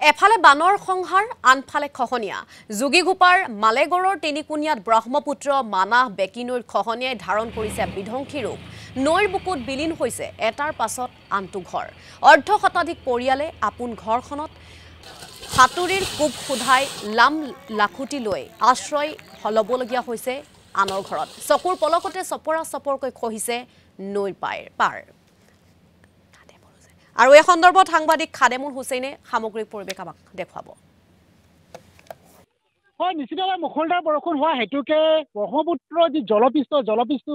এফালে বানৰ সংহাৰ আনফালে খহনীয়া যোগীঘোপাৰ মালেগড়ৰ তিনিকুণিয়াত ব্ৰহ্মপুত্ৰ মানাহ বেকিনৈৰ খহনীয়াই ধাৰণ কৰিছে বিধ্বংসী ৰূপ নৈৰ বুকুত বিলীন হৈছে এটাৰ পাছত আনটো ঘৰ অৰ্ধ শতাধিক পৰিয়ালে আপোন ঘৰখনত হাতুৰিৰ কুব খুধাই লাম লাখুটি লৈ আশ্ৰয় হলবলগীয়া হৈছে আনৰ ঘৰত চকুৰ পলকতে চপৰা চপৰকৈ খহিছে নৈৰ পাৰ আৰু এই সন্দৰ্ভত সাংবাদিক খাদেমুল হুছেইনে সামগ্ৰিক পৰিৱেশ আমাক দেখুৱাব হয় নিশ্চিতভাৱে মুখলধাৰ বৰষুণ হোৱা হেতুকে ব্ৰহ্মপুত্ৰৰ যি জলপৃষ্ঠ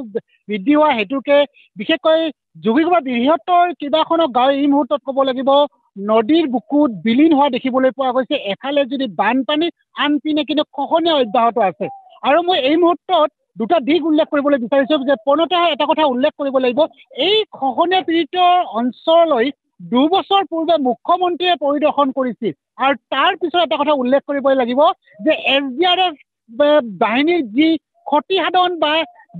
বৃদ্ধি হোৱা হেতুকে বিশেষকৈ যোগীঘোপা বৃহত্তৰ কেইবাখনো গাঁও এই মুহূৰ্তত ক'ব লাগিব নদীৰ বুকুত বিলীন হোৱা দেখিবলৈ পোৱা গৈছে এফালে যদি বানপানী আনপিনে কিন্তু খহনীয়া অব্যাহত আছে আৰু মই এই মুহূৰ্তত দুটা দিশ উল্লেখ কৰিবলৈ বিচাৰিছো যে পোনতে এটা কথা উল্লেখ কৰিব লাগিব এই খহনীয়া পীড়িত অঞ্চললৈ 2 বছৰ পূৰ্বে মুখ্যমন্ত্ৰীয়ে পৰিদৰ্শন কৰিছিল আৰু তাৰ পিছত এটা কথা উল্লেখ কৰিব লাগিব যে SDRF বাহিনীৰ যি ক্ষতিসাধন বা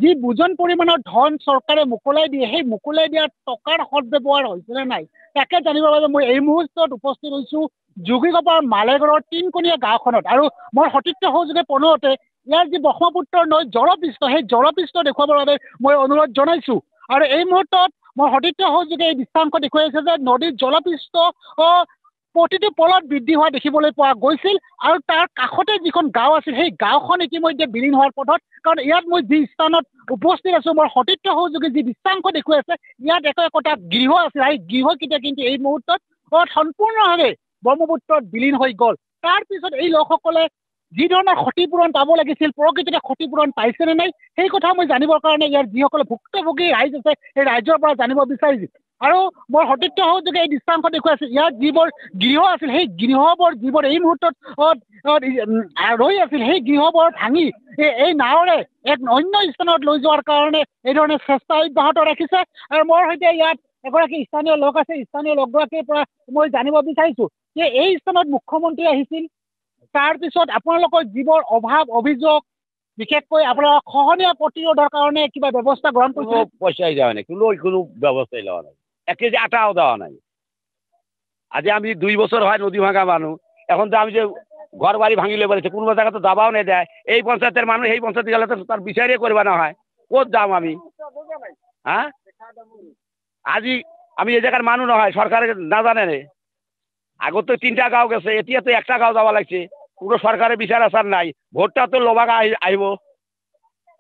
যি বুজন পৰিমাণৰ ধন চৰকাৰে মুকলাই দিয়ে সেই মুকলাই দিয়াৰ টকাৰ সদব্যৱহাৰ হৈছেনে নাই তাকে জানিবৰ বাবে মই এই মুহূৰ্তত উপস্থিত হৈছো যোগীঘোপাৰ মালেগড়ৰ তিনকুণীয়া গাঁওখনত আৰু মই সতীৰ্থ সহযোগে পোনতে ইয়াৰ যি ব্ৰহ্মপুত্ৰৰ নৈ জলপৃষ্ঠ সেই জলপৃষ্ঠ দেখুৱাবৰ বাবে মই অনুৰোধ জনাইছো আৰু এই মুহূৰ্তত মই সতীৰ্থ সহযোগে এই দৃশ্যাংশ দেখুৱাইছে যে নদীৰ জলপৃষ্ঠ প্ৰতিটো পলত বৃদ্ধি হোৱা দেখিবলৈ পোৱা গৈছিল আৰু তাৰ কাষতে যিখন গাঁও আছিল সেই গাঁওখন ইতিমধ্যে বিলীন হোৱাৰ পথত কাৰণ ইয়াত মই যি স্থানত উপস্থিত আছো মোৰ সতীৰ্থ সহযোগে যি দৃশ্যাংশ দেখুৱাইছে ইয়াত একোটা গৃহ আছিল এই গৃহকেইটা কিন্তু এই মুহূৰ্তত সম্পূৰ্ণভাৱে ব্ৰহ্মপুত্ৰত বিলীন হৈ গ'ল তাৰ পিছত এই লোকসকলে যি ধৰণৰ ক্ষতিপূৰণ পাব লাগিছিল প্ৰকৃততে ক্ষতিপূৰণ পাইছেনে নাই সেই কথা মই জানিবৰ কাৰণে ইয়াৰ যিসকলে ভুক্তভোগী ৰাইজ আছে সেই ৰাইজৰ পৰা জানিব বিচাৰিছোঁ আৰু মই সতীৰ্থ সহযোগে এই দৃশ্যাংশ দেখুৱাইছোঁ ইয়াত যিবোৰ গৃহ আছিল সেই গৃহবোৰ যিবোৰ এই মুহূৰ্তত ৰৈ আছিল সেই গৃহবোৰ ভাঙি এই নাৱৰে এক অন্য স্থানত লৈ যোৱাৰ কাৰণে এই ধৰণে চেষ্টা অব্যাহত ৰাখিছে আৰু মোৰ সৈতে ইয়াত এগৰাকী স্থানীয় লোক আছে স্থানীয় লোকগৰাকীৰ পৰা মই জানিব বিচাৰিছোঁ যে এই স্থানত মুখ্যমন্ত্ৰী আহিছিল তাৰপিছত আপোনালোকৰ যিবোৰ অভাৱ অভিযোগ বিশেষকৈ আপোনাৰ খহনীয়া প্ৰতিৰোধৰ কাৰণে কিবা ব্যৱস্থা গ্ৰহণ কৰিছে পইচাই দেওয়া নাই কোনো ব্যৱস্থাই লোৱা নাই 1 কেজি আটাও দেওয়া নাই আজি আমি 2 বছর হয় নদী ভাঙা মানুষ এখন তো আমি যে ঘর বাড়ি ভাঙিলে বলেছে কোনো জায়গা তো দাবাও নেই দেয় এই পঞ্চায়েতের মানুষ এই পঞ্চায়েত গেলে তো তার বিচারিয়ে করবা না হয় কোত যাম আমি হ্যাঁ আজি আমি এই জায়গার মানুষ নহয় সরকারের না জানে রে আগত তো 3টা গাঁও গেছে এতিয়া তো একটা গাঁও যাওয়া লাগছে কোনো সরকারের বিচার আসার নাই ভোটটা তো লোবাগা আহিব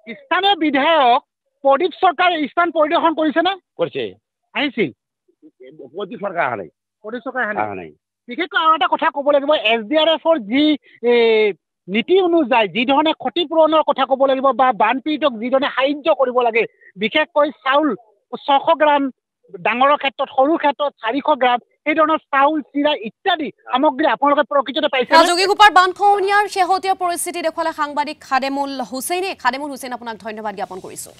স্থানীয় বিধায়ক প্ৰদীপ চৰকাৰে স্থান পৰিদৰ্শন কৰিছে না কৰছে আহিছিল প্ৰদীপ সৰকাৰ আহা নাই প্ৰদীপ চৰকাৰে আহা নাই বিশেষকৈ আৰু এটা কথা ক'ব লাগিব SDRFৰ যি নীতি অনুযায়ী যি ধৰণে ক্ষতিপূৰণৰ কথা ক'ব লাগিব বা বানপীড়িতক যি ধৰণে সাহায্য কৰিব লাগে বিশেষকৈ চাউল 600 গ্ৰাম ডাঙৰৰ ক্ষেত্ৰত সৰু ক্ষেত্ৰত 400 গ্ৰাম এই ধৰণৰ চাউল চিৰা ইত্যাদি সামগ্ৰী আপোনালোকে প্ৰকৃততে পাইছে যোগীঘোপাৰ বান খহনীয়াৰ শেহতীয়া পৰিস্থিতি দেখুৱালে সাংবাদিক খাদেমুল হুছেইনে আপোনাক ধন্যবাদ জ্ঞাপন কৰিছো